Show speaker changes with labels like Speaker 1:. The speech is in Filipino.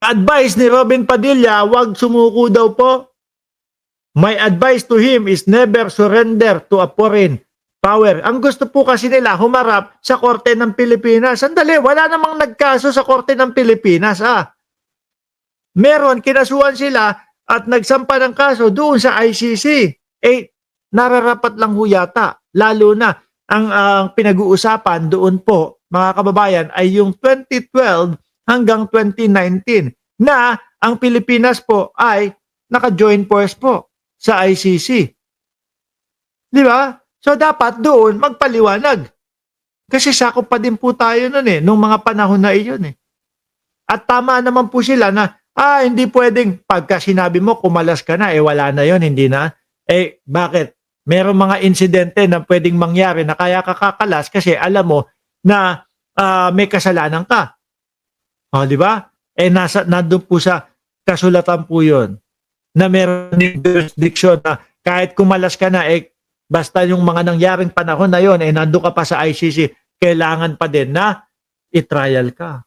Speaker 1: Advice ni Robin Padilla, wag sumuko daw po. My advice to him is never surrender to a foreign power. Ang gusto po kasi nila humarap sa Korte ng Pilipinas. Sandali, wala namang nagkaso sa Korte ng Pilipinas. Meron, kinasuhan sila at nagsampa ng kaso doon sa ICC. Nararapat lang ho yata. Lalo na ang pinag-uusapan doon po, mga kababayan, ay yung 2012 hanggang 2019 na ang Pilipinas po ay naka-join force po sa ICC. Di ba? So dapat doon magpaliwanag. Kasi sakop pa din po tayo nun nung mga panahon na iyon At tama naman po sila na hindi pwedeng pagka sinabi mo kumalas ka na, wala na yon, hindi na. Bakit? Merong mga insidente na pwedeng mangyari na kaya kakakalas kasi alam mo na may kasalanan ka. Di ba? Nandun po sa kasulatan po yun na meron ng jurisdiction na kahit kumalas ka na, basta yung mga nangyaring panahon na yun, nandun ka pa sa ICC, kailangan pa din na i-trial ka.